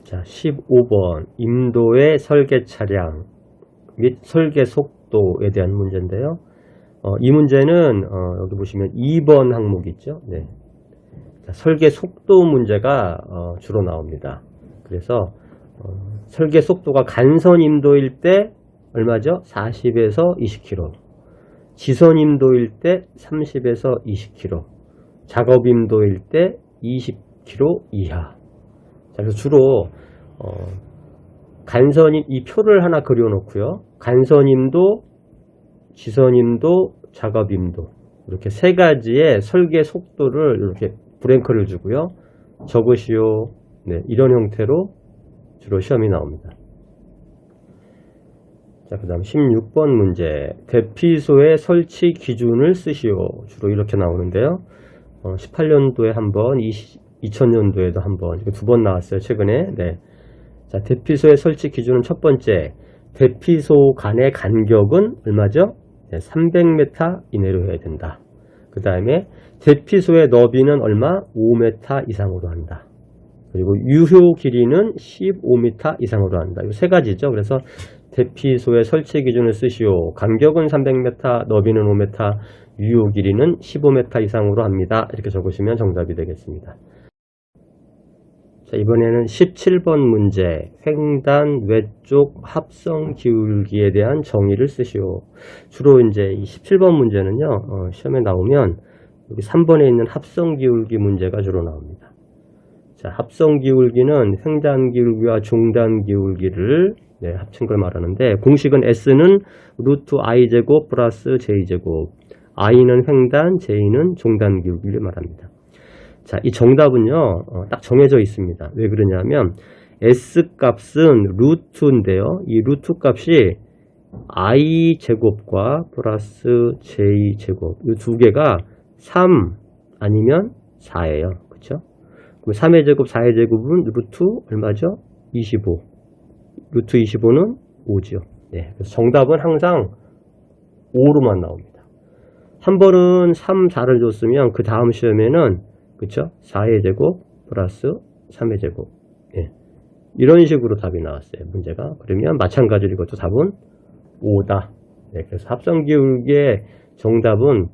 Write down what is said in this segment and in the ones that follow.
자, 15번 임도의 설계 차량 및 설계 속도에 대한 문제인데요. 이 문제는 여기 보시면 2번 항목 있죠. 네. 자, 설계 속도 문제가 주로 나옵니다. 그래서 설계 속도가 간선 임도일 때 얼마죠? 40에서 20km. 지선 임도일 때 30에서 20km. 작업 임도일 때 20km 이하. 자, 그래서 주로 간선임 이 표를 하나 그려놓고요. 간선임도, 지선임도, 작업임도 이렇게 세 가지의 설계 속도를 이렇게 브랭크를 주고요. 적으시오. 네, 이런 형태로 주로 시험이 나옵니다. 자, 그 다음 16번 문제. 대피소의 설치 기준을 쓰시오. 주로 이렇게 나오는데요. 18년도에 한 번, 2000년도에도 한 번, 두 번 나왔어요. 최근에. 네. 자, 대피소의 설치 기준은 첫 번째, 대피소 간의 간격은 얼마죠? 네, 300m 이내로 해야 된다. 그 다음에 대피소의 너비는 얼마? 5m 이상으로 한다. 그리고 유효 길이는 15m 이상으로 한다. 이 세 가지죠. 그래서 대피소의 설치 기준을 쓰시오. 간격은 300m, 너비는 5m, 유효 길이는 15m 이상으로 합니다. 이렇게 적으시면 정답이 되겠습니다. 자, 이번에는 17번 문제. 횡단 외쪽 합성 기울기에 대한 정의를 쓰시오. 주로 이제 이 17번 문제는요, 시험에 나오면 여기 3번에 있는 합성 기울기 문제가 주로 나옵니다. 자, 합성 기울기는 횡단 기울기와 종단 기울기를 합친 걸 말하는데, 공식은 S는 루트 I제곱 플러스 J제곱, I는 횡단, J는 종단 기울기를 말합니다. 자, 이 정답은요, 딱 정해져 있습니다. 왜 그러냐면, S 값은 루트인데요. 이 루트 값이 I 제곱과 플러스 J 제곱, 이 두 개가 3 아니면 4예요. 그쵸? 그럼 3의 제곱, 4의 제곱은 루트 얼마죠? 25. 루트 25는 5죠. 네, 그래서 정답은 항상 5로만 나옵니다. 한 번은 3, 4를 줬으면 그 다음 시험에는 그쵸? 4의 제곱 플러스 3의 제곱. 예. 이런 식으로 답이 나왔어요. 문제가. 그러면 마찬가지로 이것도 답은 5다. 네, 그래서 합성기울기의 정답은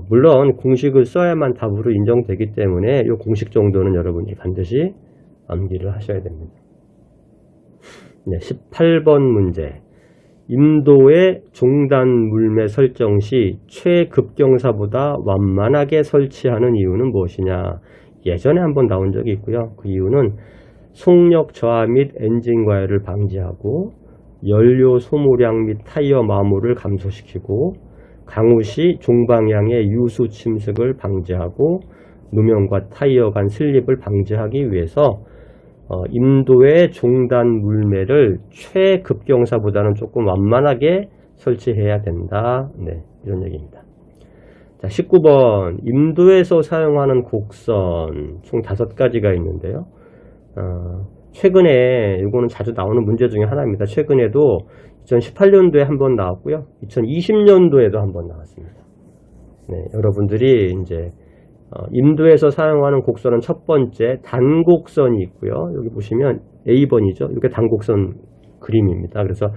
물론 공식을 써야만 답으로 인정되기 때문에 이 공식 정도는 여러분이 반드시 암기를 하셔야 됩니다. 네, 18번 문제. 임도의 종단 물매 설정 시 최급경사보다 완만하게 설치하는 이유는 무엇이냐? 예전에 한번 나온 적이 있고요. 그 이유는 속력 저하 및 엔진 과열을 방지하고 연료 소모량 및 타이어 마모를 감소시키고 강우 시 종방향의 유수 침습을 방지하고 누명과 타이어 간 슬립을 방지하기 위해서 임도의 종단 물매를 최급경사보다는 조금 완만하게 설치해야 된다. 네, 이런 얘기입니다. 자, 19번. 임도에서 사용하는 곡선 총 5가지가 있는데요. 최근에 이거는 자주 나오는 문제 중에 하나입니다. 최근에도 2018년도에 한 번 나왔고요. 2020년도에도 한 번 나왔습니다. 네, 여러분들이 이제 임도에서 사용하는 곡선은 첫 번째 단곡선이 있고요. 여기 보시면 A번이죠. 이게 단곡선 그림입니다. 그래서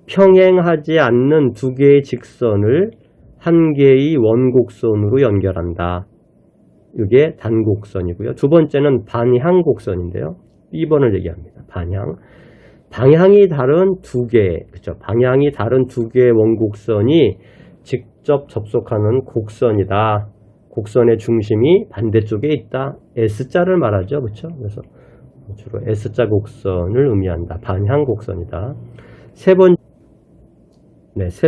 평행하지 않는 두 개의 직선을 한 개의 원곡선으로 연결한다. 이게 단곡선이고요. 두 번째는 반향곡선인데요. B번을 얘기합니다. 반향. 방향이 다른 두 개, 그쵸? 방향이 다른 두 개의 원곡선이 직접 접속하는 곡선이다. 곡선의 중심이 반대쪽에 있다. S자를 말하죠. 그렇죠? 그래서 주로 S자 곡선을 의미한다. 반향 곡선이다. 세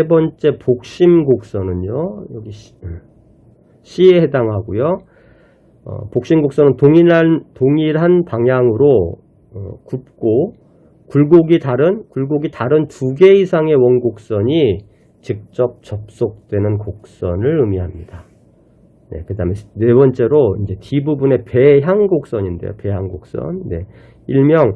번째 복심 곡선은요. 여기 C에 해당하고요. 복심 곡선은 동일한 방향으로 굽고 굴곡이 다른 두 개 이상의 원곡선이 직접 접속되는 곡선을 의미합니다. 네, 그 다음에 네 번째로 이제 D부분의 배향곡선인데요. 배향곡선. 네, 일명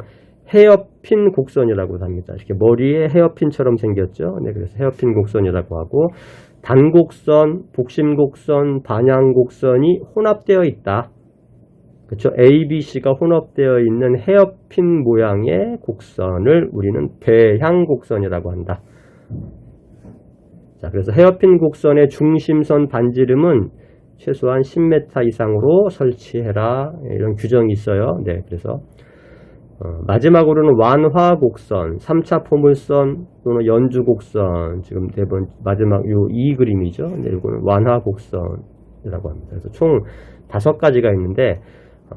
헤어핀 곡선이라고 합니다. 이렇게 머리에 헤어핀처럼 생겼죠. 네, 그래서 헤어핀 곡선이라고 하고, 단곡선, 복심곡선, 반향곡선이 혼합되어 있다. 그렇죠? A, B, C가 혼합되어 있는 헤어핀 모양의 곡선을 우리는 배향 곡선이라고 한다. 자, 그래서 헤어핀 곡선의 중심선 반지름은 최소한 10m 이상으로 설치해라. 이런 규정이 있어요. 네, 그래서 마지막으로는 완화 곡선, 3차 포물선 또는 연주 곡선. 지금 마지막 이 그림이죠. 네, 이거는 완화 곡선이라고 합니다. 그래서 총 5가지가 있는데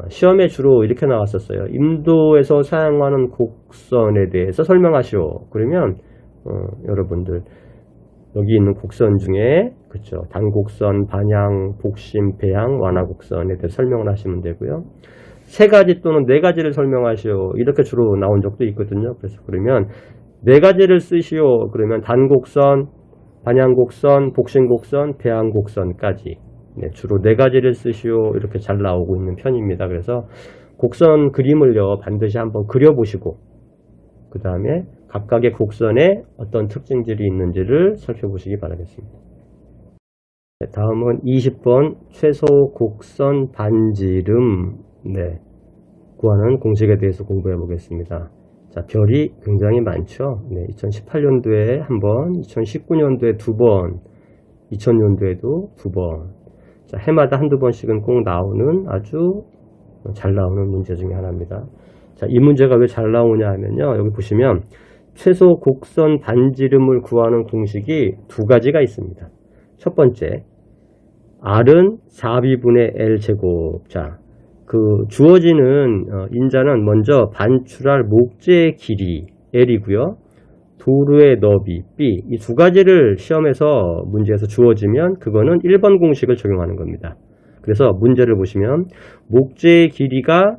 시험에 주로 이렇게 나왔었어요. 임도에서 사용하는 곡선에 대해서 설명하시오. 그러면 여러분들 여기 있는 곡선 중에 그렇죠. 단곡선, 반향, 복심, 배향, 완화 곡선에 대해서 설명을 하시면 되고요. 3가지 또는 4가지를 설명하시오. 이렇게 주로 나온 적도 있거든요. 그래서 그러면 4가지를 쓰시오. 그러면 단곡선, 반향곡선, 복심곡선, 배향곡선까지 네, 주로 4가지를 쓰시오. 이렇게 잘 나오고 있는 편입니다. 그래서 곡선 그림을요 반드시 한번 그려보시고 그 다음에 각각의 곡선에 어떤 특징들이 있는지를 살펴보시기 바라겠습니다. 네, 다음은 20번 최소 곡선 반지름 구하는 공식에 대해서 공부해 보겠습니다. 자, 별이 굉장히 많죠. 네, 2018년도에 한 번, 2019년도에 2번, 2000년도에도 2번. 자, 해마다 한두 번씩은 꼭 나오는 아주 잘 나오는 문제 중에 하나입니다. 자, 이 문제가 왜 잘 나오냐 하면요. 여기 보시면 최소 곡선 반지름을 구하는 공식이 2가지가 있습니다. 첫 번째, R은 4B분의 L제곱. 자, 주어지는 인자는 먼저 반출할 목재의 길이 L이고요. 도루의 너비 B. 이 2가지를 시험에서 문제에서 주어지면 그거는 1번 공식을 적용하는 겁니다. 그래서 문제를 보시면 목재의 길이가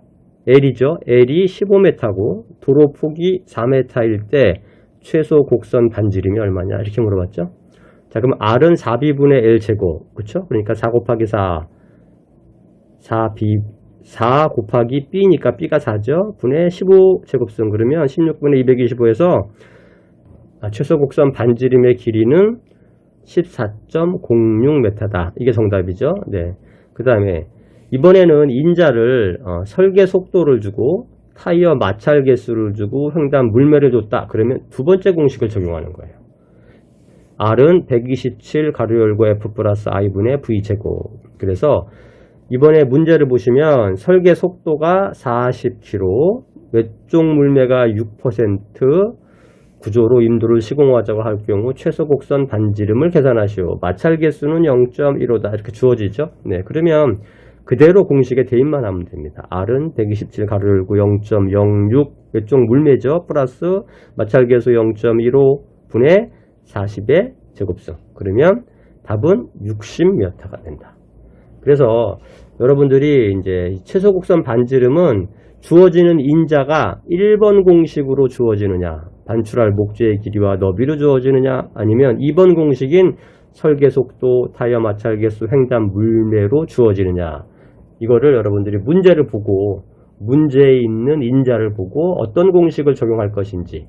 L이죠. L이 15m고 도로 폭이 4m일 때 최소 곡선 반지름이 얼마냐 이렇게 물어봤죠. 자, 그럼 R은 4B분의 L제곱. 그쵸? 그러니까 4 곱하기 4 곱하기 B니까 B가 4죠. 분의 15제곱승. 그러면 16분의 225에서 최소 곡선 반지름의 길이는 14.06m다. 이게 정답이죠. 네. 그 다음에 이번에는 인자를 설계 속도를 주고 타이어 마찰 개수를 주고 횡단 물매를 줬다. 그러면 2번째 공식을 적용하는 거예요. R은 127 가로 열고 F 플러스 I분의 V제곱. 그래서 이번에 문제를 보시면 설계 속도가 40km, 외쪽 물매가 6%, 구조로 임도를 시공하자고 할 경우 최소 곡선 반지름을 계산하시오. 마찰 개수는 0.15다. 이렇게 주어지죠. 네, 그러면 그대로 공식에 대입만 하면 됩니다. R은 127 가로 열고 0.06 외쪽 물매죠. 플러스 마찰 개수 0.15 분의 40의 제곱승. 그러면 답은 60m가 된다. 그래서 여러분들이 이제 최소 곡선 반지름은 주어지는 인자가 1번 공식으로 주어지느냐, 반출할 목재의 길이와 너비로 주어지느냐, 아니면 2번 공식인 설계 속도, 타이어 마찰 개수, 횡단 물매로 주어지느냐. 이거를 여러분들이 문제를 보고 문제에 있는 인자를 보고 어떤 공식을 적용할 것인지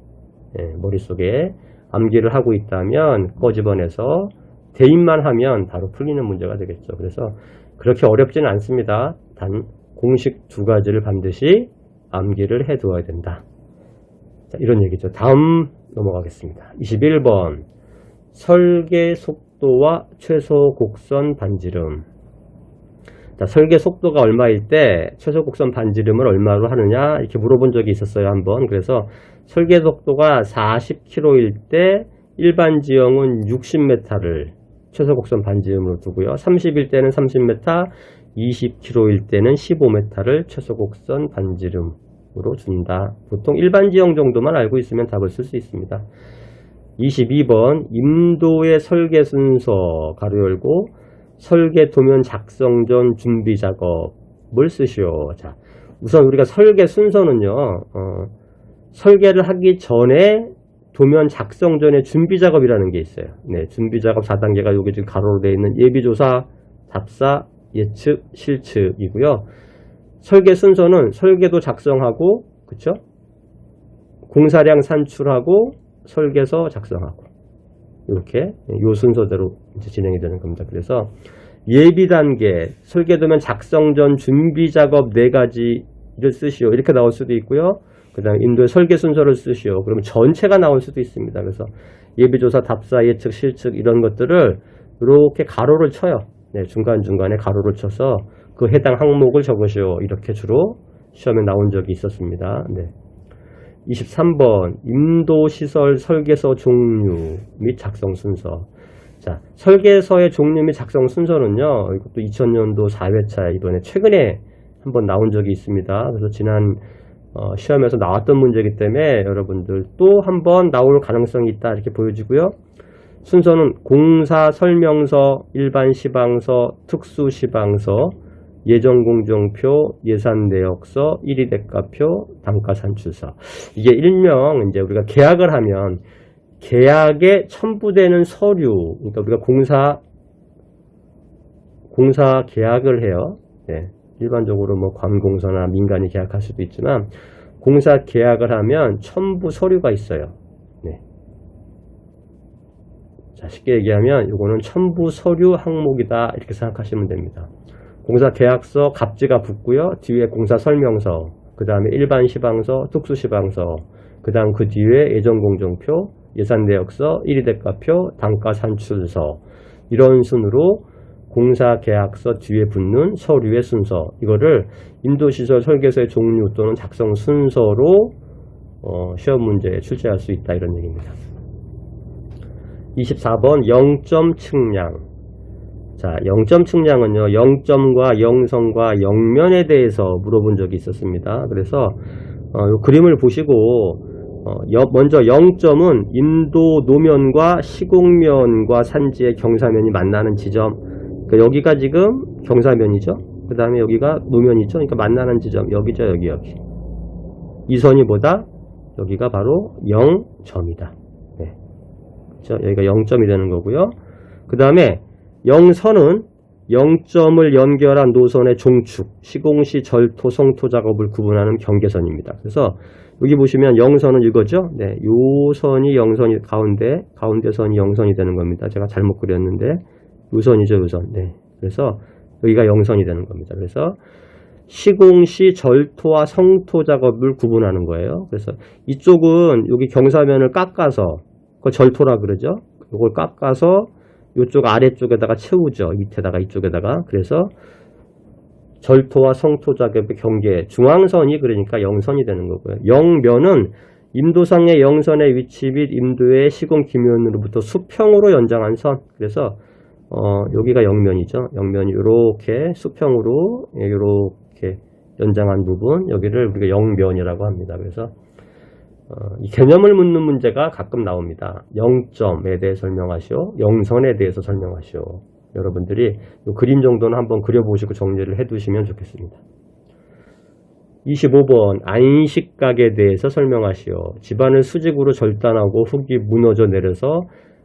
머릿속에 암기를 하고 있다면 꺼집어내서 대입만 하면 바로 풀리는 문제가 되겠죠. 그래서 그렇게 어렵지는 않습니다. 단 공식 2가지를 반드시 암기를 해두어야 된다. 자, 이런 얘기죠. 다음 넘어가겠습니다. 21번 설계 속도와 최소 곡선 반지름. 자, 설계 속도가 얼마일 때 최소 곡선 반지름을 얼마로 하느냐 이렇게 물어본 적이 있었어요. 한번. 그래서 설계 속도가 40km일 때 일반 지형은 60m를 최소 곡선 반지름으로 두고요. 30일 때는 30m, 20km일 때는 15m를 최소 곡선 반지름으로 준다. 보통 일반 지형 정도만 알고 있으면 답을 쓸 수 있습니다. 22번 임도의 설계 순서 가로 열고 설계 도면 작성 전 준비 작업을 쓰시오. 자, 우선 우리가 설계 순서는요. 설계를 하기 전에 도면 작성 전에 준비 작업이라는 게 있어요. 네, 준비 작업 4단계가 여기 지금 가로로 되어 있는 예비조사, 답사, 예측, 실측이고요. 설계 순서는 설계도 작성하고, 그쵸? 공사량 산출하고, 설계서 작성하고. 이렇게 요 순서대로 이제 진행이 되는 겁니다. 그래서 예비 단계, 설계도면 작성 전 준비 작업 4가지를 쓰시오. 이렇게 나올 수도 있고요. 그 다음에 인도의 설계 순서를 쓰시오. 그러면 전체가 나올 수도 있습니다. 그래서 예비조사, 답사, 예측, 실측 이런 것들을 이렇게 가로를 쳐요. 네, 중간중간에 가로를 쳐서 그 해당 항목을 적으시오. 이렇게 주로 시험에 나온 적이 있었습니다. 네. 23번 임도시설 설계서 종류 및 작성 순서. 자, 설계서의 종류 및 작성 순서는요. 이것도 2000년도 4회차 이번에 최근에 한번 나온 적이 있습니다. 그래서 지난 시험에서 나왔던 문제이기 때문에 여러분들 또 한번 나올 가능성이 있다 이렇게 보여지고요. 순서는 공사 설명서, 일반 시방서, 특수 시방서, 예정공정표, 예산내역서, 1위 대가표, 단가산출서. 이게 일명 이제 우리가 계약을 하면 계약에 첨부되는 서류, 그러니까 우리가 공사 계약을 해요. 네. 일반적으로 뭐 관공서나 민간이 계약할 수도 있지만 공사 계약을 하면 첨부 서류가 있어요. 네. 자, 쉽게 얘기하면 이거는 첨부 서류 항목이다 이렇게 생각하시면 됩니다. 공사 계약서 갑지가 붙고요. 뒤에 공사 설명서, 그 다음에 일반 시방서, 특수 시방서, 그 다음 그 뒤에 예정공정표, 예산내역서, 1위 대가표, 단가산출서 이런 순으로 공사계약서 뒤에 붙는 서류의 순서, 이거를 인도시설 설계서의 종류 또는 작성 순서로 시험 문제에 출제할 수 있다 이런 얘기입니다. 24번 0점 측량. 자, 0점 측량은요, 0점과 0선과 0면에 대해서 물어본 적이 있었습니다. 그래서 이 그림을 보시고 먼저 0점은 인도 노면과 시공면과 산지의 경사면이 만나는 지점. 그러니까 여기가 지금 경사면이죠. 그 다음에 여기가 노면이죠. 그러니까 만나는 지점 여기죠. 여기. 이 선이 뭐다? 여기가 바로 0점이다. 네. 그렇죠? 여기가 0점이 되는 거고요. 그 다음에 0선은 0점을 연결한 노선의 종축, 시공시 절토, 성토 작업을 구분하는 경계선입니다. 그래서 여기 보시면 0선은 이거죠. 네, 요 선이 0선이 가운데 선이 0선이 되는 겁니다. 제가 잘못 그렸는데 요 선이죠, 요 선. 네, 그래서 여기가 0선이 되는 겁니다. 그래서 시공시 절토와 성토 작업을 구분하는 거예요. 그래서 이쪽은 여기 경사면을 깎아서 그걸 절토라 그러죠. 이걸 깎아서 이쪽 아래쪽에다가 채우죠. 밑에다가 이쪽에다가. 그래서 절토와 성토 작업의 경계, 중앙선이 그러니까 0선이 되는 거고요. 0면은 임도상의 0선의 위치 및 임도의 시공 기면으로부터 수평으로 연장한 선. 그래서 여기가 0면이죠. 0면이 이렇게 수평으로 이렇게 연장한 부분, 여기를 우리가 0면이라고 합니다. 그래서 이 개념을 묻는 문제가 가끔 나옵니다. 0점에 대해 설명하시오. 0선에 대해서 설명하시오. 여러분들이 이 그림 정도는 한번 그려보시고 정리를 해두시면 좋겠습니다. 25번 안식각에 대해서 설명하시오. 집안을 수직으로 절단하고 흙이 무너져 내려서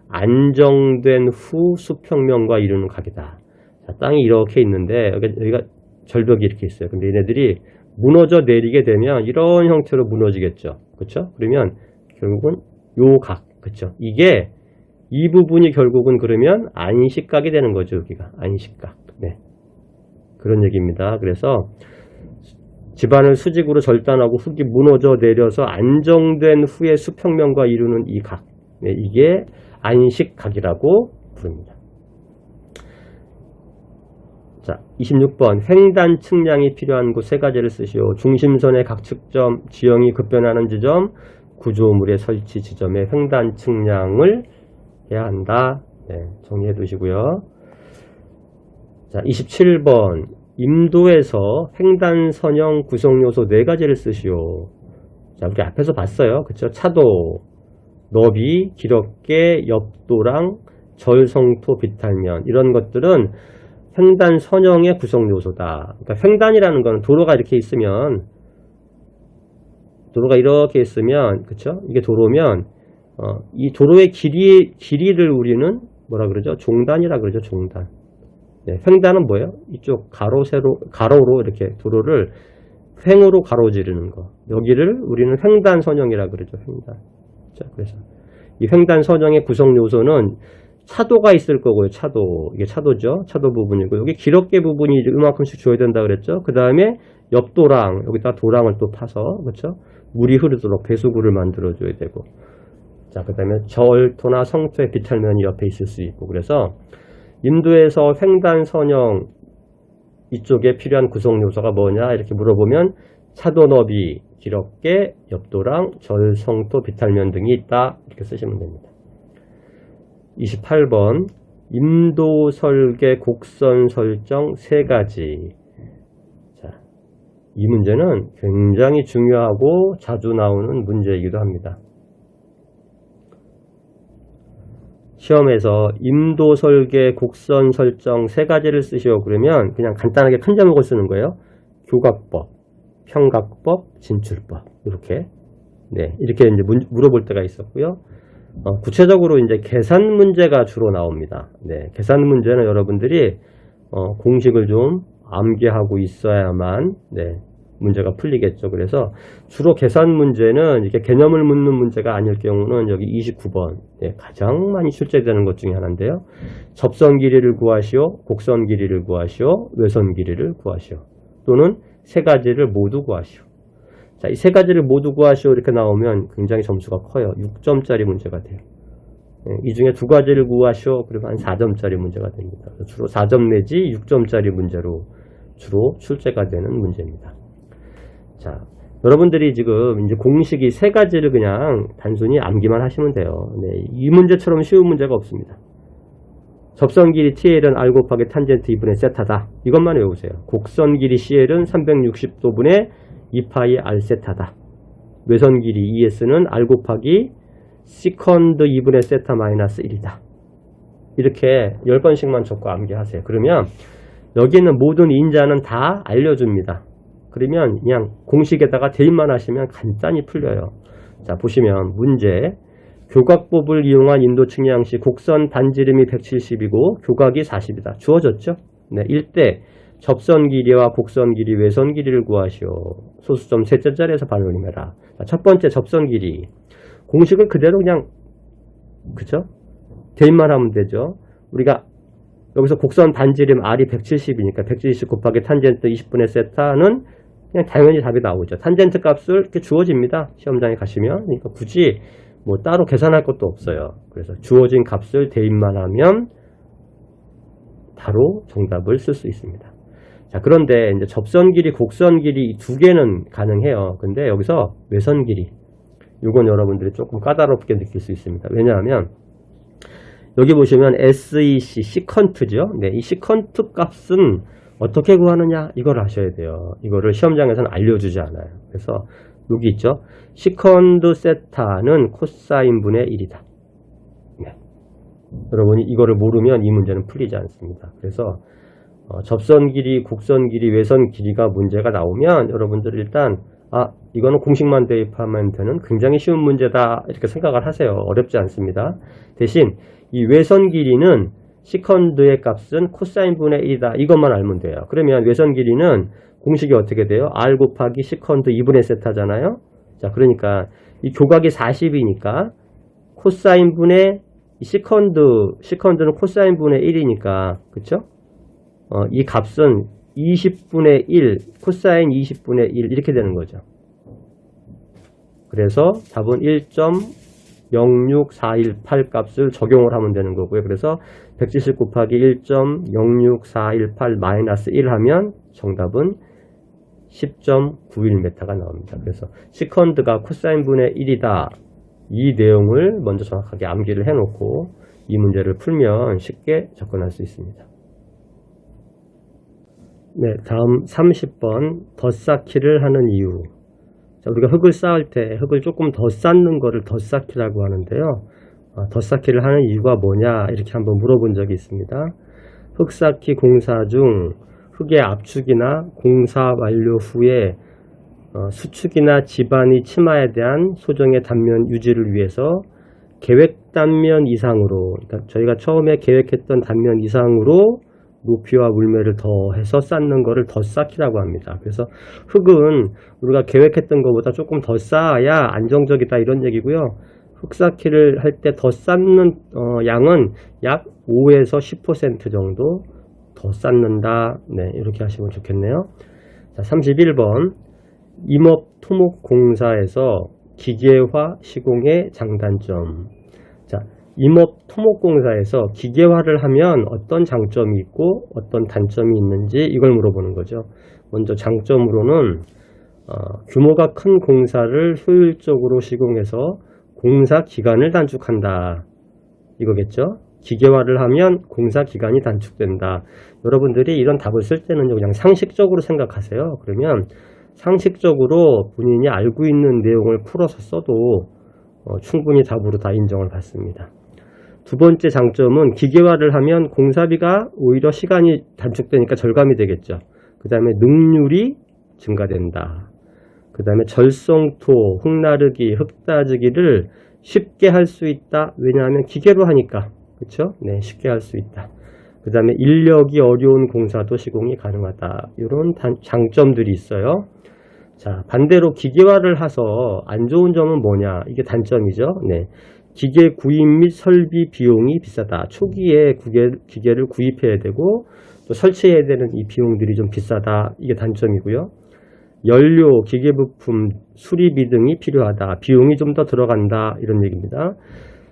안정된 후 수평면과 이루는 각이다. 자, 땅이 이렇게 있는데 여기가 절벽이 이렇게 있어요. 근데 얘네들이 무너져 내리게 되면 이런 형태로 무너지겠죠. 그렇죠? 그러면 결국은 요 각, 그렇죠? 이게 이 부분이 결국은 그러면 안식각이 되는 거죠. 여기가 안식각. 네. 그런 얘기입니다. 그래서 집안을 수직으로 절단하고 흙이 무너져 내려서 안정된 후의 수평면과 이루는 이 각. 네, 이게 안식각이라고 부릅니다. 자, 26번 횡단 측량이 필요한 곳 3가지를 쓰시오. 중심선의 각 측점, 지형이 급변하는 지점, 구조물의 설치 지점의 횡단 측량을 해야 한다. 네, 정리해 두시고요. 자, 27번 임도에서 횡단 선형 구성 요소 4가지를 쓰시오. 자, 우리 앞에서 봤어요. 그쵸? 차도, 너비, 기럽게, 옆도랑, 절성토, 비탈면 이런 것들은 횡단 선형의 구성 요소다. 그러니까 횡단이라는 건 도로가 이렇게 있으면 그쵸? 이게 도로면 이 도로의 길이를 우리는 뭐라 그러죠? 종단이라 그러죠. 종단. 네, 횡단은 뭐예요? 이쪽 가로로 이렇게 도로를 횡으로 가로지르는 거. 여기를 우리는 횡단 선형이라 그러죠. 횡단. 자, 그래서 이 횡단 선형의 구성 요소는 차도가 있을 거고요. 차도. 이게 차도죠. 차도 부분이고 여기 기럽개 부분이 이만큼씩 줘야 된다 그랬죠. 그 다음에 옆도랑 여기다 도랑을 또 파서 그렇죠. 물이 흐르도록 배수구를 만들어 줘야 되고 자, 그 다음에 절토나 성토의 비탈면이 옆에 있을 수 있고 그래서 인도에서 횡단 선형 이쪽에 필요한 구성 요소가 뭐냐 이렇게 물어보면 차도 너비, 기럽개, 옆도랑, 절, 성토, 비탈면 등이 있다 이렇게 쓰시면 됩니다. 28번 임도 설계 곡선 설정 3가지. 자, 이 문제는 굉장히 중요하고 자주 나오는 문제이기도 합니다. 시험에서 임도 설계 곡선 설정 3가지를 쓰시오 그러면 그냥 간단하게 큰 제목을 쓰는 거예요. 교각법, 평각법, 진출법 이렇게 이렇게 이제 물어볼 때가 있었고요. 구체적으로 이제 계산 문제가 주로 나옵니다. 계산 문제는 여러분들이 공식을 좀 암기하고 있어야만 문제가 풀리겠죠. 그래서 주로 계산 문제는 이렇게 개념을 묻는 문제가 아닐 경우는 여기 29번 가장 많이 출제되는 것 중에 하나인데요. 접선 길이를 구하시오, 곡선 길이를 구하시오, 외선 길이를 구하시오. 또는 3가지를 모두 구하시오. 자, 이 3가지를 모두 구하시오 이렇게 나오면 굉장히 점수가 커요. 6점짜리 문제가 돼요. 이 중에 2가지를 구하시오 그러면 한 4점짜리 문제가 됩니다. 주로 4점 내지 6점짜리 문제로 주로 출제가 되는 문제입니다. 자, 여러분들이 지금 이제 공식이 3가지를 그냥 단순히 암기만 하시면 돼요. 이 문제처럼 쉬운 문제가 없습니다. 접선 길이 TL은 R 곱하기 탄젠트 2분의 세타다. 이것만 외우세요. 곡선 길이 CL은 360도분의 2파이 R 세타다. 외선 길이 ES는 R 곱하기 시컨드 2분의 세타 마이너스 1이다. 이렇게 10번씩만 적고 암기하세요. 그러면 여기 있는 모든 인자는 다 알려줍니다. 그러면 그냥 공식에다가 대입만 하시면 간단히 풀려요. 자, 보시면 문제. 교각법을 이용한 인도 측량시 곡선 반지름이 170이고 교각이 40이다. 주어졌죠? 1대 접선 길이와 곡선 길이, 외선 길이를 구하시오. 소수점 셋째 자리에서 반올림해라. 첫 번째 접선 길이. 공식을 그대로 그냥 그쵸? 대입만 하면 되죠. 우리가 여기서 곡선 반지름 R이 170이니까 170 곱하기 탄젠트 20분의 세타는 그냥 당연히 답이 나오죠. 탄젠트 값을 이렇게 주어집니다. 시험장에 가시면. 그러니까 굳이 뭐 따로 계산할 것도 없어요. 그래서 주어진 값을 대입만 하면 바로 정답을 쓸 수 있습니다. 자, 그런데 이제 접선 길이, 곡선 길이 이 2개는 가능해요. 근데 여기서 외선 길이 이건 여러분들이 조금 까다롭게 느낄 수 있습니다. 왜냐하면 여기 보시면 SEC, 시컨트죠. 이 시컨트 값은 어떻게 구하느냐 이걸 아셔야 돼요. 이거를 시험장에서는 알려주지 않아요. 그래서 여기 있죠. 시컨드 세타는 코사인분의 1이다. 여러분이 이거를 모르면 이 문제는 풀리지 않습니다. 그래서 접선 길이, 곡선 길이, 외선 길이가 문제가 나오면 여러분들 일단 이거는 공식만 대입하면 되는 굉장히 쉬운 문제다 이렇게 생각을 하세요. 어렵지 않습니다. 대신 이 외선 길이는 시컨드의 값은 코사인분의 1이다. 이것만 알면 돼요. 그러면 외선 길이는 공식이 어떻게 돼요? R 곱하기 시컨드 2분의 세타잖아요. 자, 그러니까 이 교각이 40이니까 코사인분의 시컨드는 코사인분의 1이니까 그쵸? 이 값은 20분의 1, 코사인 20분의 1 이렇게 되는 거죠. 그래서 답은 1.06418 값을 적용을 하면 되는 거고요. 그래서 170 곱하기 1.06418 마이너스 1 하면 정답은 10.91m가 나옵니다. 그래서 시컨드가 코사인분의 1이다. 이 내용을 먼저 정확하게 암기를 해놓고 이 문제를 풀면 쉽게 접근할 수 있습니다. 다음 30번 덧쌓기를 하는 이유. 자, 우리가 흙을 쌓을 때 흙을 조금 더 쌓는 거를 덧쌓기라고 하는데요. 덧쌓기를 하는 이유가 뭐냐 이렇게 한번 물어본 적이 있습니다. 흙쌓기 공사 중 흙의 압축이나 공사 완료 후에 수축이나 지반이 침하에 대한 소정의 단면 유지를 위해서 계획 단면 이상으로, 그러니까 저희가 처음에 계획했던 단면 이상으로 높이와 물매를 더해서 쌓는 것을 덧쌓기라고 합니다. 그래서 흙은 우리가 계획했던 것보다 조금 더 쌓아야 안정적이다 이런 얘기고요. 흑사키를 할 때 더 쌓는 양은 약 5에서 10% 정도 더 쌓는다. 네, 이렇게 하시면 좋겠네요. 자, 31번 임업토목공사에서 기계화 시공의 장단점. 자, 임업토목공사에서 기계화를 하면 어떤 장점이 있고 어떤 단점이 있는지 이걸 물어보는 거죠. 먼저 장점으로는 규모가 큰 공사를 효율적으로 시공해서 공사 기간을 단축한다. 이거겠죠? 기계화를 하면 공사 기간이 단축된다. 여러분들이 이런 답을 쓸 때는 그냥 상식적으로 생각하세요. 그러면 상식적으로 본인이 알고 있는 내용을 풀어서 써도 충분히 답으로 다 인정을 받습니다. 두 번째 장점은 기계화를 하면 공사비가 오히려 시간이 단축되니까 절감이 되겠죠. 그 다음에 능률이 증가된다. 그 다음에 절성토, 흙나르기, 흙따지기를 쉽게 할 수 있다. 왜냐하면 기계로 하니까. 그렇죠? 네, 쉽게 할 수 있다. 그 다음에 인력이 어려운 공사도 시공이 가능하다. 이런 장점들이 있어요. 자, 반대로 기계화를 해서 안 좋은 점은 뭐냐? 이게 단점이죠. 네. 기계 구입 및 설비 비용이 비싸다. 초기에 기계를 구입해야 되고 또 설치해야 되는 이 비용들이 좀 비싸다. 이게 단점이고요. 연료, 기계부품, 수리비 등이 필요하다. 비용이 좀 더 들어간다. 이런 얘기입니다.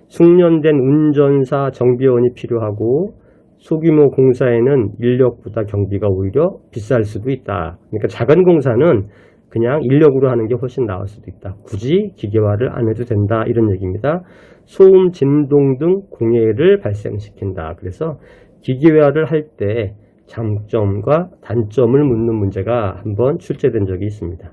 숙련된 운전사, 정비원이 필요하고 소규모 공사에는 인력보다 경비가 오히려 비쌀 수도 있다. 그러니까 작은 공사는 그냥 인력으로 하는 게 훨씬 나을 수도 있다. 굳이 기계화를 안 해도 된다. 이런 얘기입니다. 소음, 진동 등 공해를 발생시킨다. 그래서 기계화를 할 때 장점과 단점을 묻는 문제가 한번 출제된 적이 있습니다.